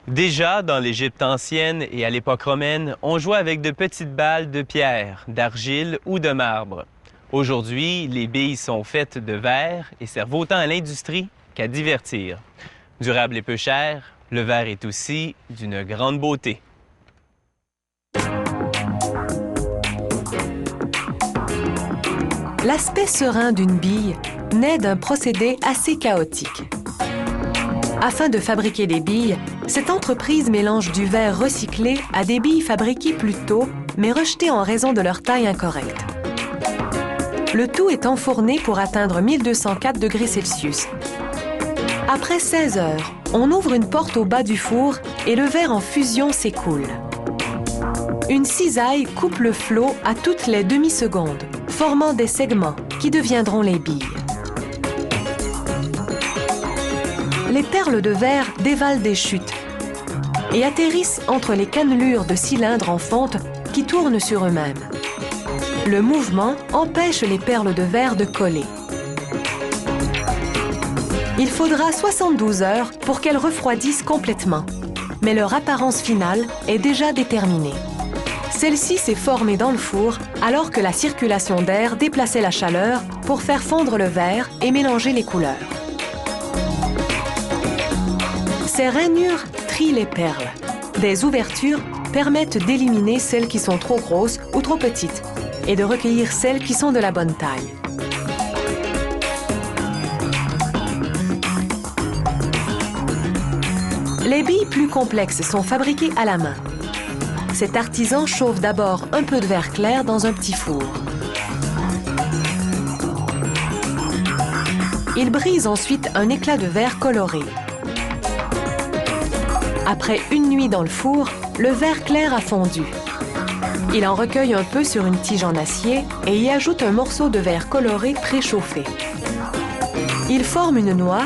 Déjà, dans l'Égypte ancienne et à l'époque romaine, on jouait avec de petites balles de pierre, d'argile ou de marbre. Aujourd'hui, les billes sont faites de verre et servent autant à l'industrie qu'à divertir. Durable et peu cher, le verre est aussi d'une grande beauté. L'aspect serein d'une bille naît d'un procédé assez chaotique. Afin de fabriquer des billes, cette entreprise mélange du verre recyclé à des billes fabriquées plus tôt, mais rejetées en raison de leur taille incorrecte. Le tout est enfourné pour atteindre 1204 degrés Celsius. Après 16 heures, on ouvre une porte au bas du four et le verre en fusion s'écoule. Une cisaille coupe le flot à toutes les demi-secondes, formant des segments qui deviendront les billes. Les perles de verre dévalent des chutes et atterrissent entre les cannelures de cylindres en fonte qui tournent sur eux-mêmes. Le mouvement empêche les perles de verre de coller. Il faudra 72 heures pour qu'elles refroidissent complètement, mais leur apparence finale est déjà déterminée. Celle-ci s'est formée dans le four alors que la circulation d'air déplaçait la chaleur pour faire fondre le verre et mélanger les couleurs. Ces rainures trient les perles. Des ouvertures permettent d'éliminer celles qui sont trop grosses ou trop petites et de recueillir celles qui sont de la bonne taille. Les billes plus complexes sont fabriquées à la main. Cet artisan chauffe d'abord un peu de verre clair dans un petit four. Il brise ensuite un éclat de verre coloré. Après une nuit dans le four, le verre clair a fondu. Il en recueille un peu sur une tige en acier et y ajoute un morceau de verre coloré préchauffé. Il forme une noix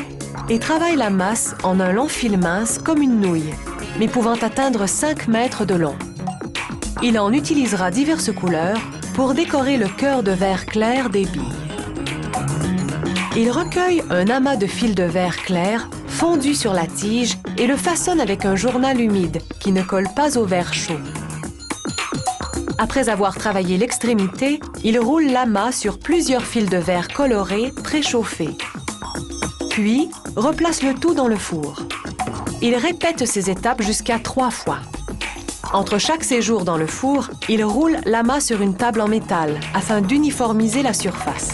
et travaille la masse en un long fil mince comme une nouille, mais pouvant atteindre 5 mètres de long. Il en utilisera diverses couleurs pour décorer le cœur de verre clair des billes. Il recueille un amas de fils de verre clair fondu sur la tige et le façonne avec un journal humide qui ne colle pas au verre chaud. Après avoir travaillé l'extrémité, il roule l'amas sur plusieurs fils de verre colorés préchauffés. Puis, replace le tout dans le four. Il répète ces étapes jusqu'à 3 fois. Entre chaque séjour dans le four, il roule l'amas sur une table en métal afin d'uniformiser la surface.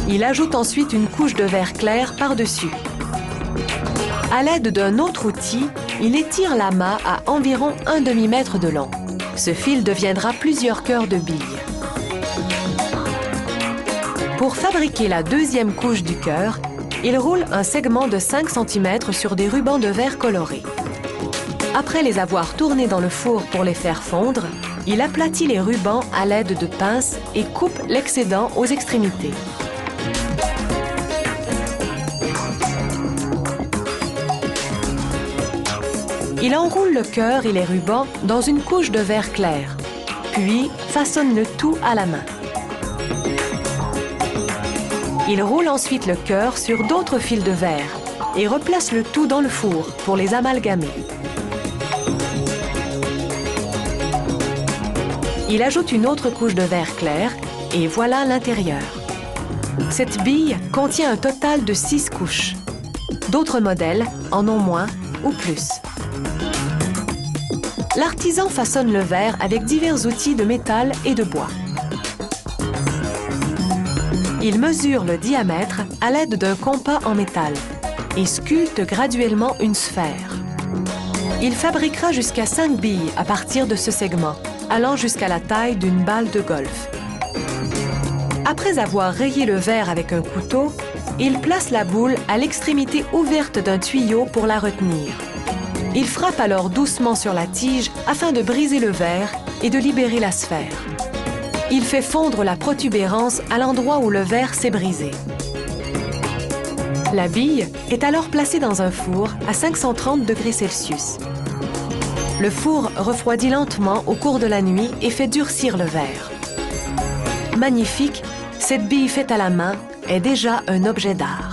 Il ajoute ensuite une couche de verre clair par-dessus. À l'aide d'un autre outil, il étire l'amas à environ 1 demi-mètre de long. Ce fil deviendra plusieurs cœurs de billes. Pour fabriquer la deuxième couche du cœur, il roule un segment de 5 cm sur des rubans de verre colorés. Après les avoir tournés dans le four pour les faire fondre, il aplatit les rubans à l'aide de pinces et coupe l'excédent aux extrémités. Il enroule le cœur et les rubans dans une couche de verre clair, puis façonne le tout à la main. Il roule ensuite le cœur sur d'autres fils de verre et replace le tout dans le four pour les amalgamer. Il ajoute une autre couche de verre clair et voilà l'intérieur. Cette bille contient un total de 6 couches. D'autres modèles en ont moins ou plus. L'artisan façonne le verre avec divers outils de métal et de bois. Il mesure le diamètre à l'aide d'un compas en métal et sculpte graduellement une sphère. Il fabriquera jusqu'à 5 billes à partir de ce segment, allant jusqu'à la taille d'une balle de golf. Après avoir rayé le verre avec un couteau, il place la boule à l'extrémité ouverte d'un tuyau pour la retenir. Il frappe alors doucement sur la tige afin de briser le verre et de libérer la sphère. Il fait fondre la protubérance à l'endroit où le verre s'est brisé. La bille est alors placée dans un four à 530 degrés Celsius. Le four refroidit lentement au cours de la nuit et fait durcir le verre. Magnifique, cette bille faite à la main est déjà un objet d'art.